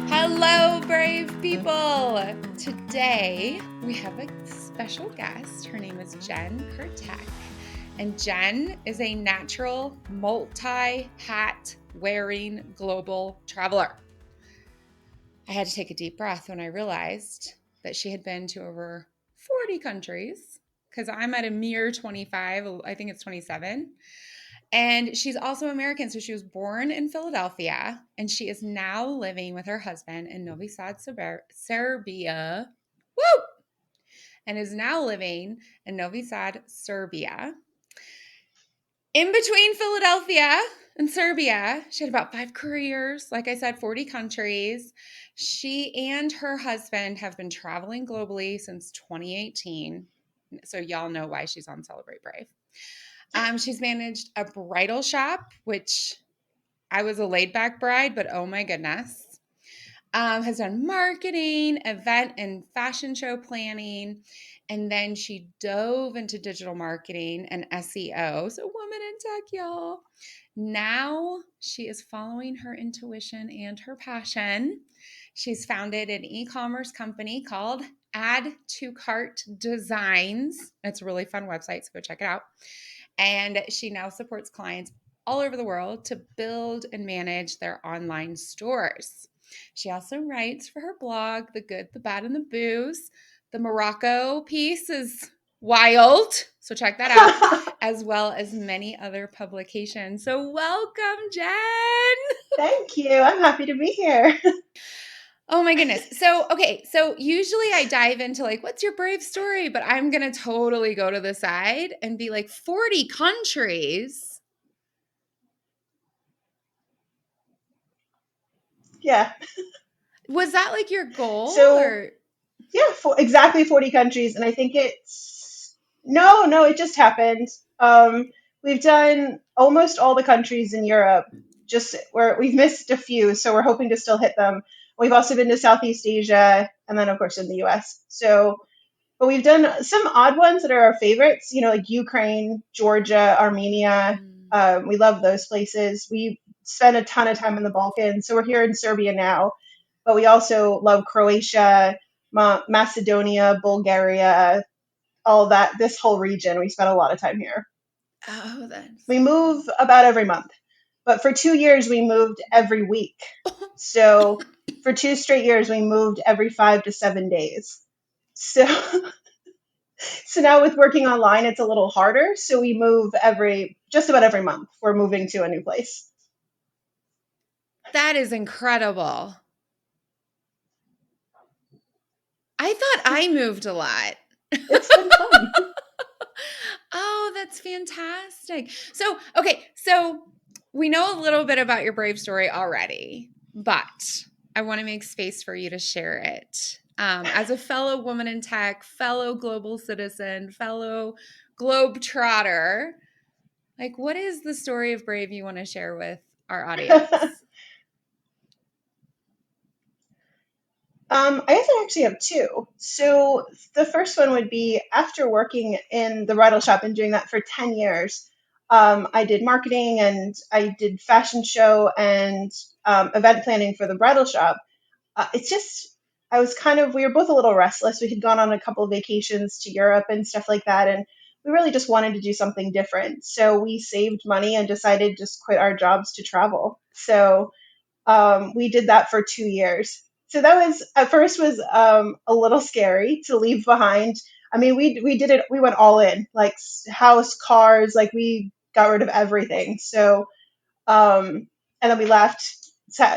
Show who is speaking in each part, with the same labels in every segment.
Speaker 1: Hello, brave people! Today we have a special guest. Her name is Jenn Kurtek. And Jenn is a natural multi-hat wearing global traveler. I had to take a deep breath when I realized that she had been to over 40 countries because I'm at a mere 25, I think it's 27. And she's also American. So she was born in Philadelphia and she is now living with her husband in Novi Sad, Serbia. Woo! And is now living in Novi Sad, Serbia. In between Philadelphia and Serbia, she had about 5 careers. Like I said, 40 countries. She and her husband have been traveling globally since 2018. So y'all know why she's on Celebrate Brave. She's managed a bridal shop, which I was a laid back bride, but oh my goodness. Has done marketing, event and fashion show planning. And then she dove into digital marketing and SEO. So woman in tech, y'all. Now she is following her intuition and her passion. She's founded an e-commerce company called Add to Cart Designs. It's a really fun website, so go check it out. And she now supports clients all over the world to build and manage their online stores. She also writes for her blog, The Good, the Bad, and the Booze. The Morocco piece is wild, so check that out, as well as many other publications. So welcome, Jenn.
Speaker 2: Thank you. I'm happy to be here.
Speaker 1: Oh my goodness. So usually I dive into like, what's your brave story? But I'm going to totally go to the side and be like 40 countries.
Speaker 2: Yeah.
Speaker 1: Was that like your goal
Speaker 2: So,
Speaker 1: or?
Speaker 2: yeah, exactly 40 countries. And I think no, it just happened. We've done almost all the countries in Europe, just where we've missed a few. So we're hoping to still hit them. We've also been to Southeast Asia and then, of course, in the US. But we've done some odd ones that are our favorites, like Ukraine, Georgia, Armenia. We love those places. We spent a ton of time in the Balkans. So we're here in Serbia now. But we also love Croatia, Macedonia, Bulgaria, all that, this whole region. We spent a lot of time here.
Speaker 1: Oh, that's.
Speaker 2: We move about every month. But for 2 years, we moved every week. So for 2 straight years, we moved every 5 to 7 days. So now with working online, it's a little harder. So we move just about every month. We're moving to a new place.
Speaker 1: That is incredible. I thought I moved a lot.
Speaker 2: It's been fun.
Speaker 1: Oh, that's fantastic. So we know a little bit about your brave story already, but I want to make space for you to share it. As a fellow woman in tech, fellow global citizen, fellow globetrotter, like what is the story of brave you want to share with our audience?
Speaker 2: I guess I actually have two. So the first one would be after working in the bridal shop and doing that for 10 years, I did marketing and I did fashion show and event planning for the bridal shop. It's just, we were both a little restless. We had gone on a couple of vacations to Europe and stuff like that. And we really just wanted to do something different. So we saved money and decided to just quit our jobs to travel. So we did that for 2 years. So that was at first was a little scary to leave behind. I mean, we did it. We went all in, like house, cars, like we got rid of everything. So and then we left.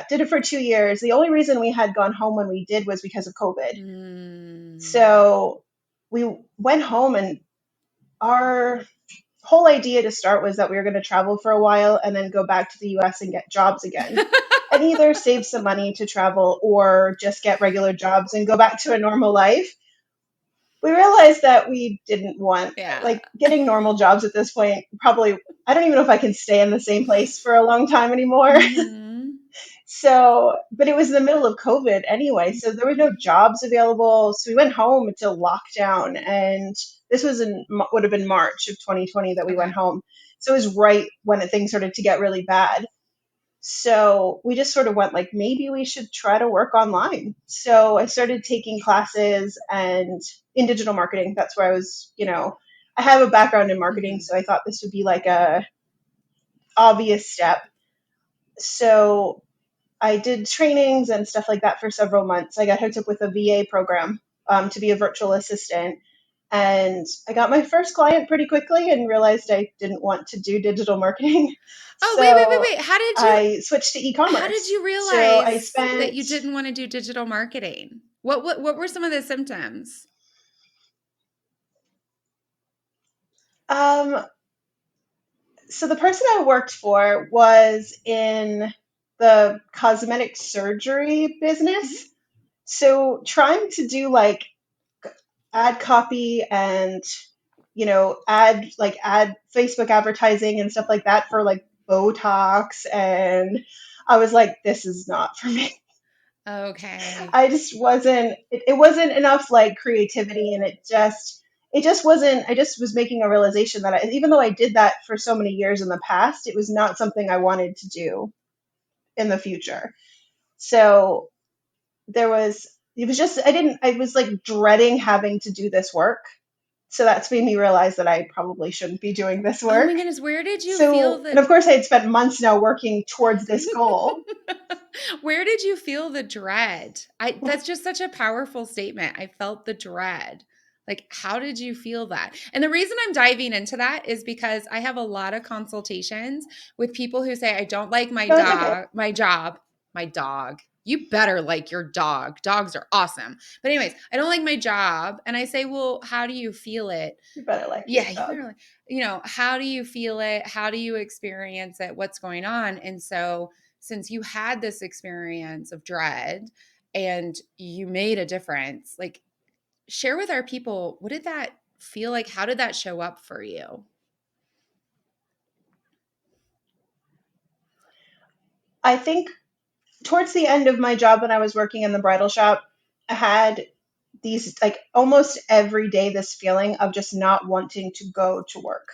Speaker 2: Did it for 2 years. The only reason we had gone home when we did was because of COVID. So we went home, and our whole idea to start was that we were going to travel for a while and then go back to the US and get jobs again. And either save some money to travel or just get regular jobs and go back to a normal life. We realized that we didn't want, like, getting normal jobs at this point. Probably, I don't even know if I can stay in the same place for a long time anymore. So, but it was in the middle of COVID anyway, so there were no jobs available. So we went home until lockdown, and this was in would have been March of 2020 that we
Speaker 1: Okay.
Speaker 2: went home. So it was right when things started to get really bad. So we just sort of went like, maybe we should try to work online. So I started taking classes and in digital marketing. That's where I was, I have a background in marketing,
Speaker 1: Mhm.
Speaker 2: so I thought this would be like a obvious step. So I did trainings and stuff like that for several months. I got hooked up with a VA program to be a virtual assistant. And I got my first client pretty quickly and realized I didn't want to do digital marketing.
Speaker 1: Oh, wait, wait, wait,
Speaker 2: So
Speaker 1: wait.
Speaker 2: I switched to
Speaker 1: How did
Speaker 2: e-commerce.
Speaker 1: you
Speaker 2: So I
Speaker 1: realize that
Speaker 2: spent,
Speaker 1: you didn't want to do digital marketing? What were some of the symptoms?
Speaker 2: um, so the person I worked for was in the cosmetic surgery
Speaker 1: Mhm.
Speaker 2: business. So trying to do like ad copy and ad Facebook advertising and stuff like that for like Botox, and I was like, this is not for me.
Speaker 1: Okay.
Speaker 2: I just wasn't it wasn't enough like creativity, and it just wasn't. I just was making a realization that even though I did that for so many years in the past, it was not something I wanted to do in the future. So there was it was just I was like dreading having to do this work. So that's made me realize that I probably shouldn't be doing this
Speaker 1: Oh my
Speaker 2: work.
Speaker 1: goodness, where did you feel
Speaker 2: So, and
Speaker 1: the
Speaker 2: of course, I had spent months now working towards this goal.
Speaker 1: where did you feel the dread? I That's just such a powerful statement. I felt the dread. Like, how did you feel that? And the reason I'm diving into that is because I have a lot of consultations with people who say, I don't like
Speaker 2: No, it's okay.
Speaker 1: my job, my dog. You better like your dog. Dogs are awesome. But, anyways, I don't like my job. And I say, well, how do you feel it?
Speaker 2: You better like your
Speaker 1: Yeah, you
Speaker 2: dog.
Speaker 1: better, like, how do you feel it? How do you experience it? What's going on? And so, since you had this experience of dread and you made a difference, like, share with our people, what did that feel like? How did that show up for you?
Speaker 2: I think towards the end of my job when I was working in the bridal shop, I had these like almost every day this feeling of just not wanting to go to work,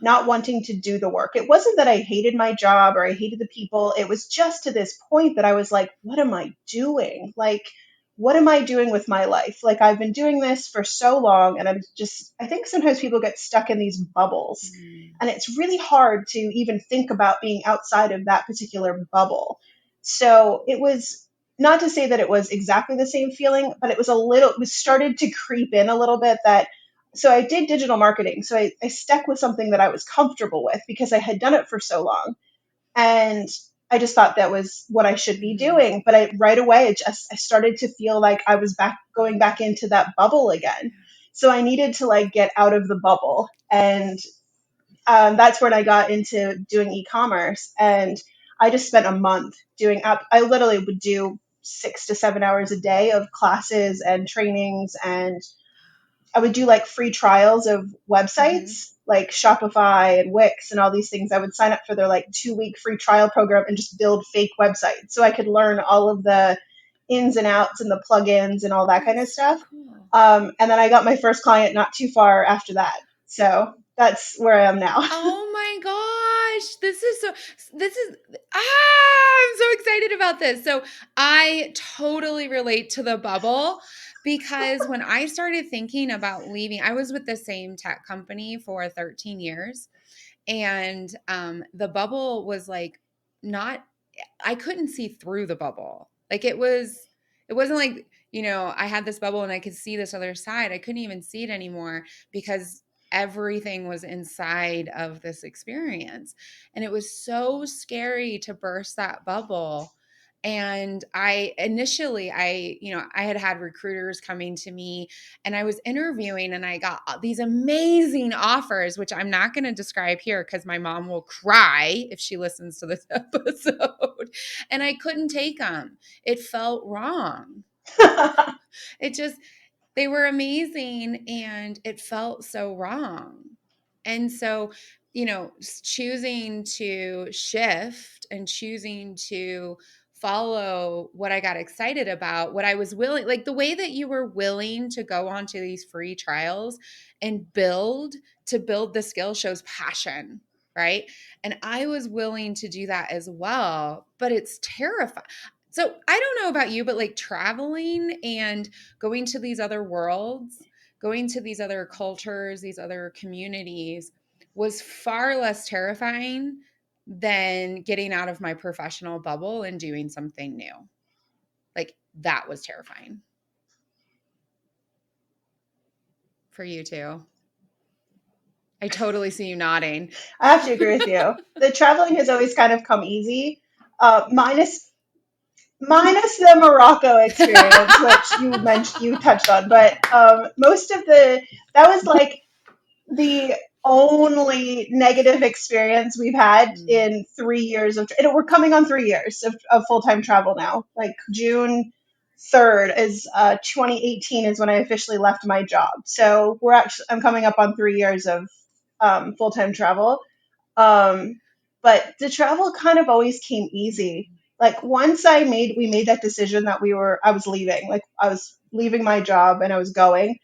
Speaker 2: not wanting to do the work. It wasn't that I hated my job or I hated the people. It was just to this point that I was like, what am I doing? Like, what am I doing with my life? Like, I've been doing this for so long, and I think sometimes people get stuck in these bubbles.
Speaker 1: Mm,
Speaker 2: And it's really hard to even think about being outside of that particular bubble. So it was not to say that it was exactly the same feeling, but it was started to creep in a little bit that so I did digital marketing. So I stuck with something that I was comfortable with because I had done it for so long. And I just thought that was what I should be
Speaker 1: mhm.
Speaker 2: doing. But right away, I started to feel like I was going back into that bubble again. So I needed to like get out of the bubble. And that's when I got into doing e-commerce. And I just spent a month I literally would do 6 to 7 hours a day of classes and trainings, and I would do like free trials of
Speaker 1: Mhm.
Speaker 2: websites like Shopify and Wix and all these things. I would sign up for their like 2 week free trial program and just build fake websites so I could learn all of the ins and outs and the plugins and all that kind of
Speaker 1: That's so
Speaker 2: stuff.
Speaker 1: cool.
Speaker 2: And then I got my first client not too far after that. So that's where I am now.
Speaker 1: Oh my gosh. This is I'm so excited about this. So I totally relate to the bubble because when I started thinking about leaving, I was with the same tech company for 13 years. And the bubble was like not I couldn't see through the bubble. Like it wasn't like, I had this bubble and I could see this other side. I couldn't even see it anymore because everything was inside of this experience. And it was so scary to burst that bubble. And I had recruiters coming to me and I was interviewing and I got these amazing offers, which I'm not going to describe here because my mom will cry if she listens to this episode. And I couldn't take them. It felt wrong. It just, they were amazing and it felt so wrong. And so, choosing to shift and choosing to follow what I got excited about, what I was willing, like the way that you were willing to go onto these free trials and build the skill shows passion, right? And I was willing to do that as well, but it's terrifying. So I don't know about you, but like traveling and going to these other worlds, going to these other cultures, these other communities was far less terrifying than getting out of my professional bubble and doing something new. Like that was terrifying for you too. I totally see you nodding.
Speaker 2: I have to agree with you. The traveling has always kind of come easy, minus the Morocco experience, which you touched on. But most of the that was like the only negative experience we've had
Speaker 1: Mm.
Speaker 2: in 3 years and we're coming on 3 years of full-time travel now. Like June 3rd is 2018 is when I officially left my job. So I'm coming up on 3 years of full-time travel. um, but the travel kind of always came easy. Like once we made that decision that I was leaving, like I was leaving my job and I was going,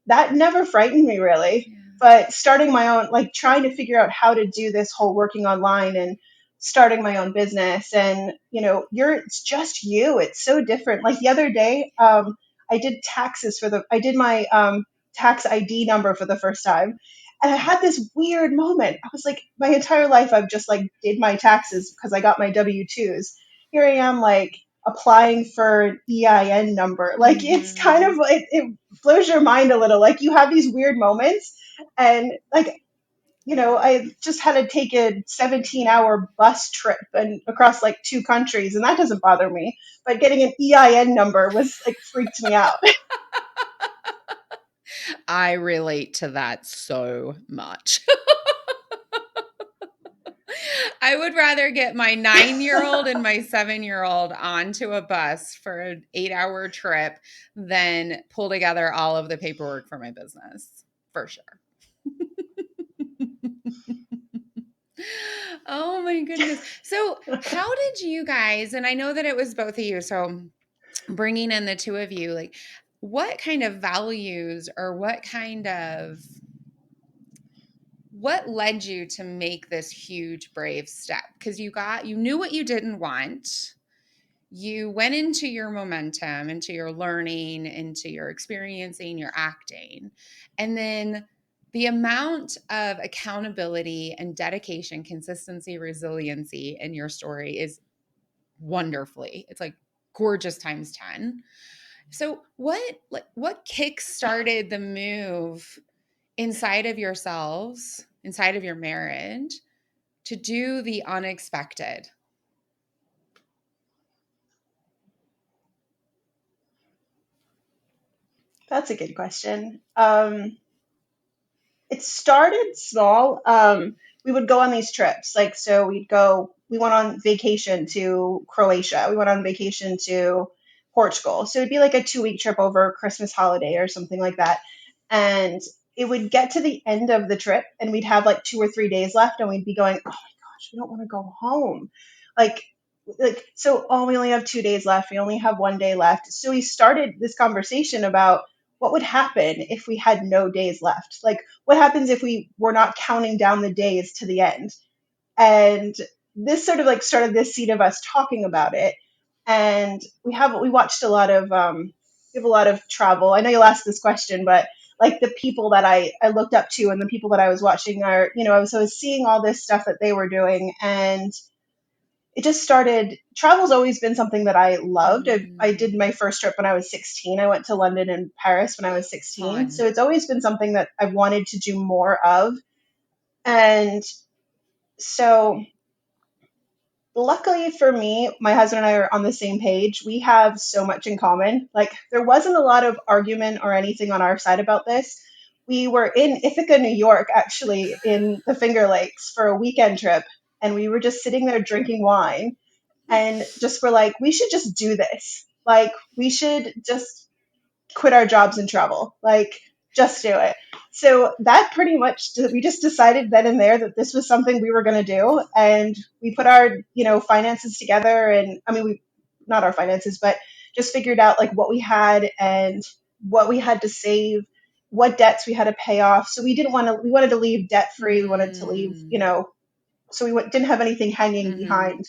Speaker 2: that never frightened me really.
Speaker 1: Yeah.
Speaker 2: But starting my own, like trying to figure out how to do this whole working online and starting my own business, and it's just you. It's so different. Like the other day, I did my tax ID number for the first time, and I had this weird moment. I was like, my entire life I've just like did my taxes because I got my W-2s. Here I am, like applying for an EIN number. Like it's kind
Speaker 1: Mm-hmm.
Speaker 2: of it blows your mind a little. Like you have these weird moments, and like I just had to take a 17-hour bus trip and across like two countries, and that doesn't bother me. But getting an EIN number was like freaked me out.
Speaker 1: I relate to that so much. I would rather get my 9-year old and my 7-year old onto a bus for an 8-hour trip than pull together all of the paperwork for my business, for sure. Oh my goodness. So, how did you guys, and I know that it was both of you, so bringing in the two of you, like what kind of values or what led you to make this huge brave step? Because you knew what you didn't want. You went into your momentum, into your learning, into your experiencing, your acting. And then the amount of accountability and dedication, consistency, resiliency in your story is wonderfully. It's like gorgeous times 10. So what kick started the move inside of yourselves, inside of your marriage to do the unexpected?
Speaker 2: That's a good question. It started small. We would go on these trips. Like, so we went on vacation to Croatia. We went on vacation to Portugal. So it'd be like a 2 week trip over Christmas holiday or something like that. And it would get to the end of the trip and we'd have like 2 or 3 days left and we'd be going, oh my gosh, we don't want to go home. Like, so, oh, we only have 2 days left. We only have one day left. So we started this conversation about what would happen if we had no days left. Like, what happens if we were not counting down the days to the end? And this sort of like started this seed of us talking about it. And we watched a lot of we have a lot of travel. I know you'll ask this question, but like the people that I looked up to and the people that I was watching are, I was seeing all this stuff that they were doing, and it just started. Travel's always been something that I loved. I
Speaker 1: Mm,
Speaker 2: did my first trip when I was 16. I went to London and Paris when I was 16. So
Speaker 1: fun.
Speaker 2: it's always been something that I've wanted to do more of. And so luckily for me, my husband and I are on the same page. We have so much in common. Like there wasn't a lot of argument or anything on our side about this. We were in Ithaca, New York, actually in the Finger Lakes for a weekend trip, and we were just sitting there drinking wine and just were like, we should just do this. Like we should just quit our jobs and travel. Like just do it. So that pretty much, we just decided then and there that this was something we were going to do. And we put our, finances together. And I mean, we, not our finances, but just figured out like what we had and what we had to save, what debts we had to pay off. So we wanted to leave debt free. We wanted to leave,
Speaker 1: Mm.
Speaker 2: so we didn't have anything hanging
Speaker 1: Mm-hmm.
Speaker 2: behind.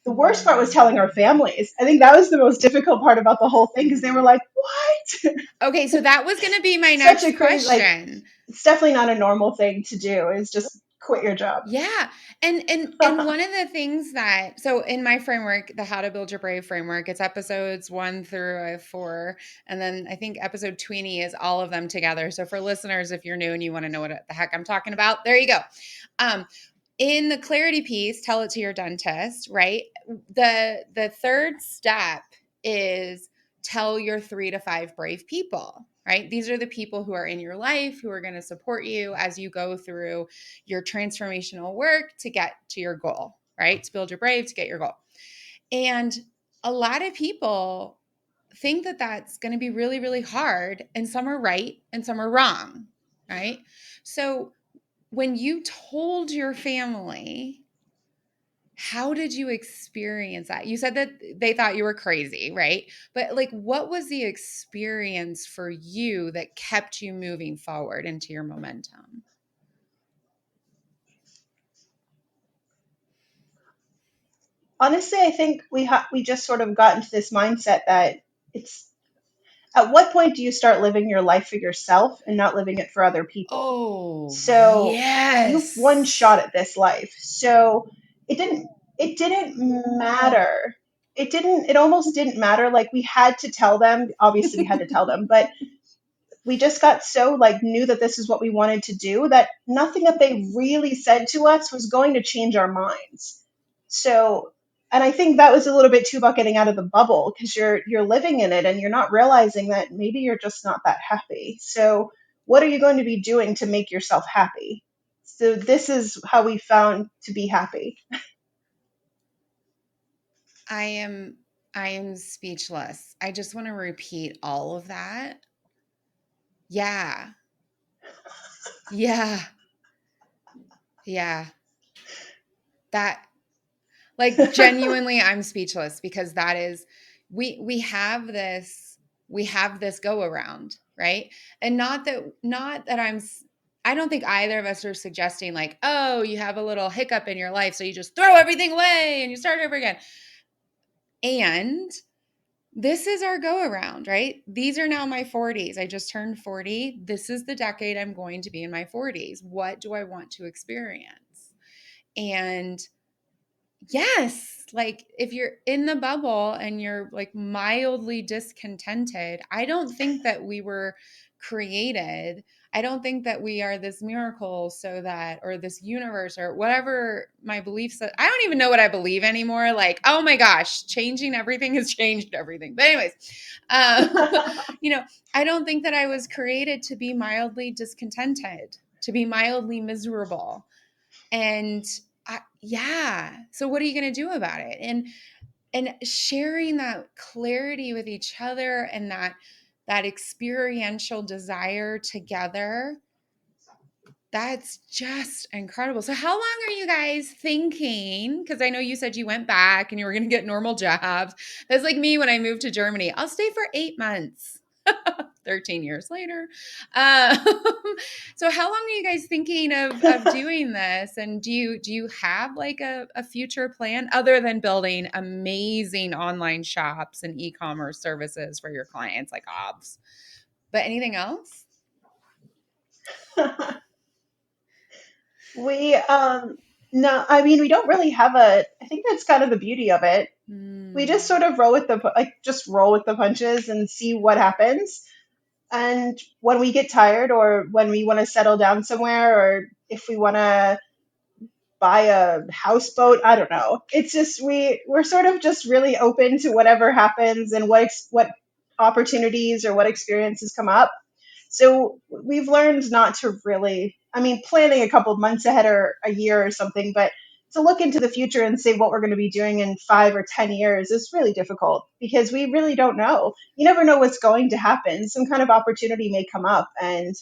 Speaker 2: The worst part was telling our families. I think that was the most difficult part about the whole thing because they were like, "What?"
Speaker 1: Okay, so that was going to be my
Speaker 2: Such a
Speaker 1: next
Speaker 2: crazy, like,
Speaker 1: question.
Speaker 2: it's definitely not a normal thing to do. Is just quit your job.
Speaker 1: Yeah. And one of the things that, so in my framework, the How to Build Your Brave framework, it's episodes 1 through 4, and then I think episode 20 is all of them together. So for listeners, if you're new and you want to know what the heck I'm talking about, there you go. Um, in the clarity piece, tell it to your dentist, right? The third step is tell your 3 to 5 brave people, right? These are the people who are in your life who are going to support you as you go through your transformational work to get to your goal, right? To build your brave, to get your goal. And a lot of people think that that's going to be really, really hard. And some are right and some are wrong, right? So when you told your family, how did you experience that? You said that they thought you were crazy, right? But like, what was the experience for you that kept you moving forward into your momentum?
Speaker 2: Honestly, I think we just sort of got into this mindset that it's, at what point do you start living your life for yourself and not living it for other people?
Speaker 1: Oh,
Speaker 2: So you've one
Speaker 1: yes.
Speaker 2: shot at this life. So it didn't it didn't matter. It almost didn't matter. Like, we had to tell them. Obviously we had to tell them, but we just got so like knew that this is what we wanted to do that nothing that they really said to us was going to change our minds. So, and I think that was a little bit too about getting out of the bubble because you're living in it and you're not realizing that maybe you're just not that happy. So what are you going to be doing to make yourself happy? So this is how we found to be happy.
Speaker 1: I am I am speechless. I just want to repeat all of that. Yeah. Yeah. Yeah. That, like, genuinely, I'm speechless because that is, we have this go around, right? And not that I don't think either of us are suggesting like, oh, you have a little hiccup in your life, so you just throw everything away and you start over again. And this is our go around, right? These are now my 40s. I just turned 40. This is the decade I'm going to be in my 40s. What do I want to experience? And yes, like if you're in the bubble and you're like mildly discontented, I don't think that we were created. I don't think that we are this miracle so that, or this universe, or whatever my beliefs. I don't even know what I believe anymore. Like, oh my gosh, changing everything has changed everything. But anyways, um, you know, I don't think that I was created to be mildly discontented, to be mildly miserable. And yeah, so what are you going to do about it? And sharing that clarity with each other and that experiential desire together, that's just incredible. So how long are you guys thinking? Because I know you said you went back and you were going to get normal jobs. That's like me when I moved to Germany. I'll stay for 8 months. 13 years later. Um, so how long are you guys thinking of doing this? And do you have like a future plan other than building amazing online shops and e-commerce services for your clients like OBS? But anything else?
Speaker 2: we no, I mean, we don't really have a, I think that's kind of the beauty of it. We just
Speaker 1: Hmm.
Speaker 2: sort of just roll with the punches and see what happens. And when we get tired or when we want to settle down somewhere or if we want to buy a houseboat, I don't know. It's just we're sort of just really open to whatever happens and what opportunities or what experiences come up. So we've learned not to really, I mean, planning a couple of months ahead or a year or something, but to look into the future and say what we're going to be doing in 5 or 10 years is really difficult because we really don't know. You never know what's going to happen. Some kind of opportunity may come up and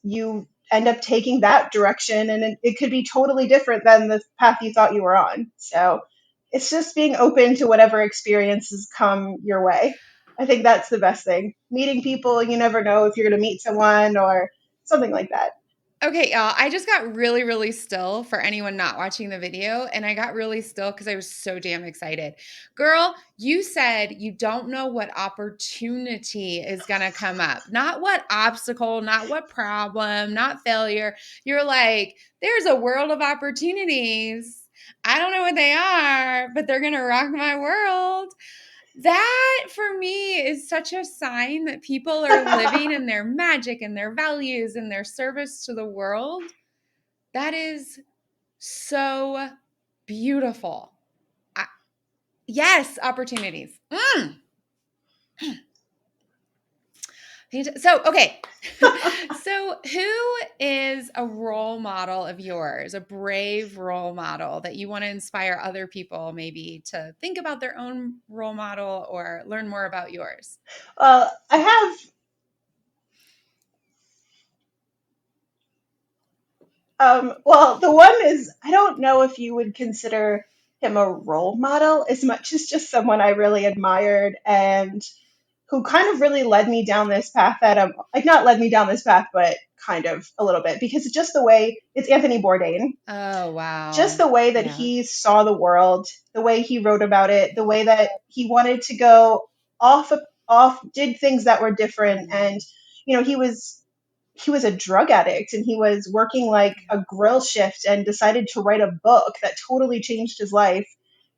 Speaker 2: you end up taking that direction, and it could be totally different than the path you thought you were on. So it's just being open to whatever experiences come your way. I think that's the best thing. Meeting people, you never know if you're going to meet someone or something like that.
Speaker 1: Okay, y'all, I just got really, really still for anyone not watching the video. And I got really still because I was so damn excited. Girl, you said you don't know what opportunity is going to come up, not what obstacle, not what problem, not failure. You're like, there's a world of opportunities. I don't know what they are, but they're going to rock my world. That for me is such a sign that people are living in their magic and their values and their service to the world. That is so beautiful. I, yes, opportunities. So, okay. So, who is a role model of yours, a brave role model that you want to inspire other people maybe to think about their own role model or learn more about yours?
Speaker 2: I have well, the one is I don't know if you would consider him a role model as much as just someone I really admired and who kind of really led me down this path that like not led me down this path, but kind of a little bit because it's just the way it's Anthony Bourdain.
Speaker 1: Oh,
Speaker 2: Just
Speaker 1: wow.
Speaker 2: the way that
Speaker 1: Yeah.
Speaker 2: he saw the world, the way he wrote about it, the way that he wanted to go off off did things that were different
Speaker 1: Mm.
Speaker 2: and he was a drug addict and he was working like a grill shift and decided to write a book that totally changed his life,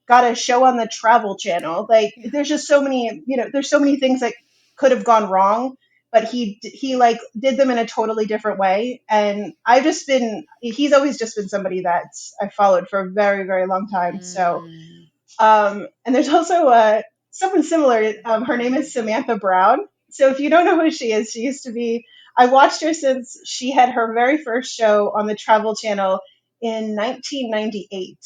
Speaker 2: got a show on the Travel Channel. Like
Speaker 1: Yeah.
Speaker 2: there's just so many, there's so many things that could have gone wrong, but he like did them in a totally different way. And he's always just been somebody that I followed for a very, very long time. So
Speaker 1: Mm.
Speaker 2: and there's also someone similar. Her name is Samantha Brown. So if you don't know who she is, she used to be. I watched her since she had her very first show on the Travel Channel in 1998.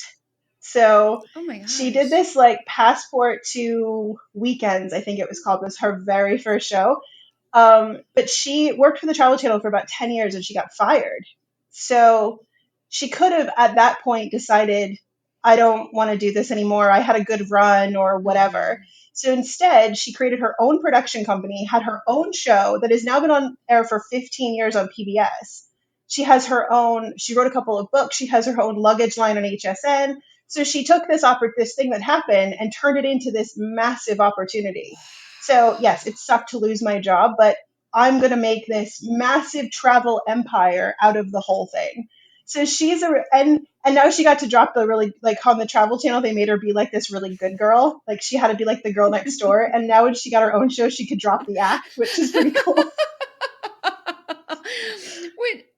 Speaker 2: So
Speaker 1: Oh my
Speaker 2: she did
Speaker 1: gosh.
Speaker 2: this like Passport to Weekends, I think it was called, was her very first show. But she worked for the Travel Channel for about 10 years and she got fired. So she could have at that point decided, I don't want to do this anymore. I had a good run or whatever.
Speaker 1: Mm-hmm.
Speaker 2: So instead, she created her own production company, had her own show that has now been on air for 15 years on PBS. She wrote a couple of books. She has her own luggage line on HSN. So she took this thing that happened and turned it into this massive opportunity. So yes, it sucked to lose my job, but I'm going to make this massive travel empire out of the whole thing. So and now she got to drop the really like on the Travel Channel they made her be like this really good girl. Like she had to be like the girl next door. And now when she got her own show, she could drop the act, which is pretty cool.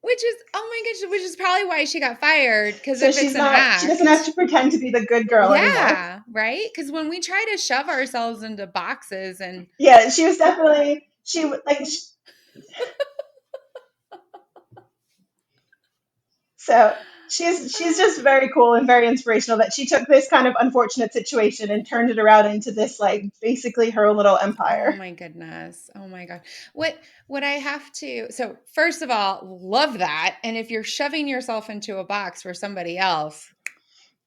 Speaker 1: which is oh my gosh, which is probably why she got fired because
Speaker 2: So
Speaker 1: if it's an
Speaker 2: she doesn't have
Speaker 1: act,
Speaker 2: to pretend to be the good girl anymore.
Speaker 1: yeah, right? Because when we try to shove ourselves into boxes and
Speaker 2: Yeah, she was definitely like so she's just very cool and very inspirational that she took this kind of unfortunate situation and turned it around into this like basically her own little
Speaker 1: oh
Speaker 2: empire.
Speaker 1: my goodness. Oh my god. What I have to so first of all, love that. And if you're shoving yourself into a box for somebody else,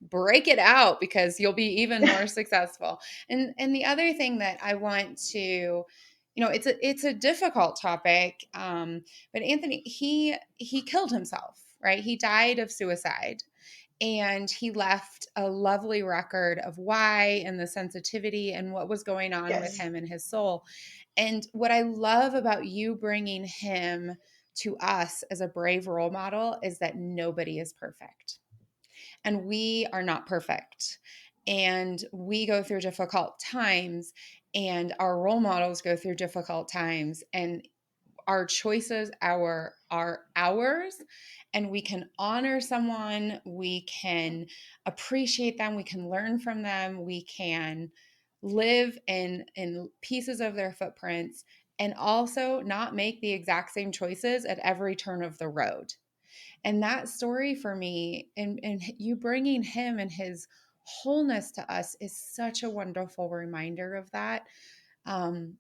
Speaker 1: break it out because you'll be even more successful. And the other thing that I want to, it's a difficult topic. But Anthony, he killed himself, right? He died of suicide. And he left a lovely record of why and the sensitivity and what was going on with
Speaker 2: Yes.
Speaker 1: him and his soul. And what I love about you bringing him to us as a brave role model is that nobody is perfect and we are not perfect. And we go through difficult times, and our role models go through difficult times. And our choices are ours, and we can honor someone, we can appreciate them, we can learn from them, we can live in pieces of their footprints, and also not make the exact same choices at every turn of the road. And that story for me, and you bringing him and his wholeness to us, is such a wonderful reminder of that. Um,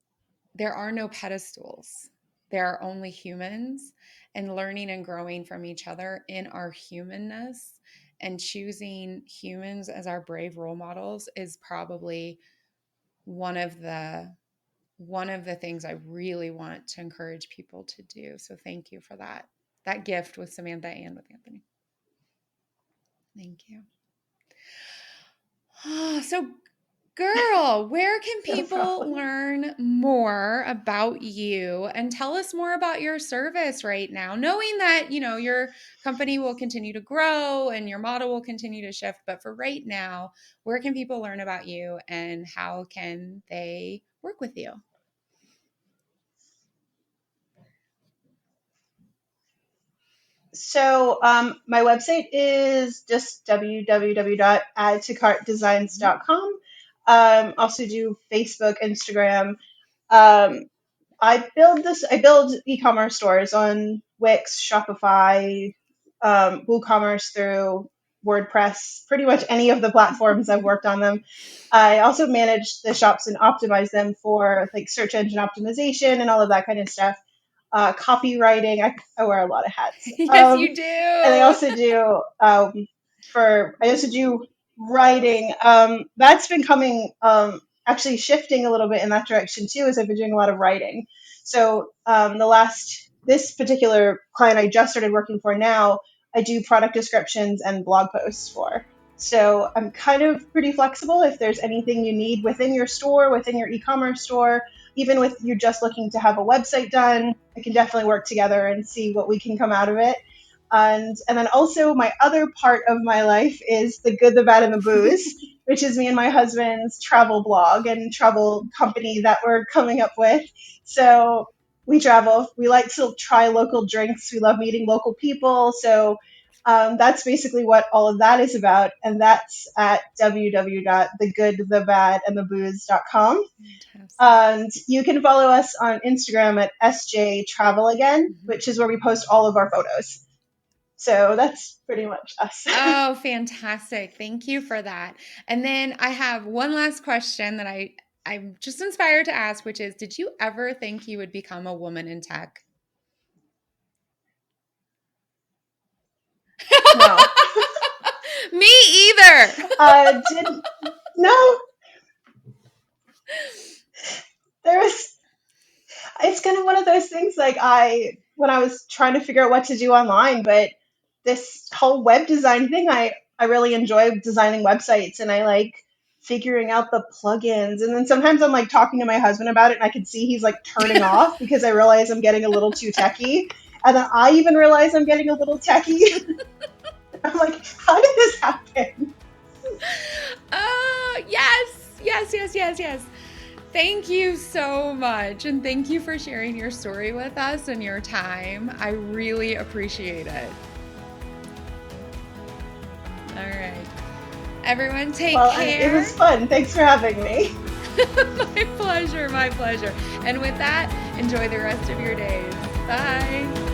Speaker 1: there are no pedestals. There are only humans, and learning and growing from each other in our humanness and choosing humans as our brave role models is probably one of the things I really want to encourage people to do. So thank you for that gift with Samantha and with Anthony. Thank you. So girl, where can
Speaker 2: No
Speaker 1: people
Speaker 2: problem.
Speaker 1: learn more about you and tell us more about your service right now? Knowing that, your company will continue to grow and your model will continue to shift, but for right now, where can people learn about you and how can they work with you?
Speaker 2: So my website is just www.addtocartdesigns.com. Also do Facebook, Instagram. Um, I build e-commerce stores on Wix, Shopify, WooCommerce through WordPress, pretty much any of the platforms I've worked on them. I also manage the shops and optimize them for like search engine optimization and all of that kind of stuff. Copywriting. I wear a lot of hats.
Speaker 1: Yes, you
Speaker 2: And
Speaker 1: do.
Speaker 2: I also do writing. That's been coming actually shifting a little bit in that direction too, as I've been doing a lot of writing. So this particular client I just started working for now, I do product descriptions and blog posts for. So I'm kind of pretty flexible. If there's anything you need within your store, within your e-commerce store, even with you just looking to have a website done, I can definitely work together and see what we can come out of it. And then also my other part of my life is the good, the bad, and the booze, which is me and my husband's travel blog and travel company that we're coming up with. So we travel. We like to try local drinks. We love meeting local people. So that's basically what all of that is about. And that's at www.thegoodthebadandthebooze.com.
Speaker 1: Fantastic.
Speaker 2: And you can follow us on Instagram at SJ Travel Again,
Speaker 1: Mhm.
Speaker 2: which is where we post all of our photos. So that's pretty much us.
Speaker 1: Oh, fantastic. Thank you for that. And then I have one last question that I'm just inspired to ask, which is, did you ever think you would become a woman in tech?
Speaker 2: No.
Speaker 1: Me either.
Speaker 2: Didn't, no, there was, it's kind of one of those things like when I was trying to figure out what to do online, but this whole web design thing, I really enjoy designing websites and I like figuring out the plugins. And then sometimes I'm like talking to my husband about it and I can see he's like turning off because I realize I'm getting a little too techie. And then I even realize I'm getting a little techie. I'm like, how did this happen?
Speaker 1: Oh, yes. Yes, yes, yes, yes. Thank you so much. And thank you for sharing your story with us and your time. I really appreciate it. All right. Everyone, take
Speaker 2: Well, it
Speaker 1: care.
Speaker 2: was fun. Thanks for having me.
Speaker 1: My pleasure, my pleasure. And with that, enjoy the rest of your days. Bye.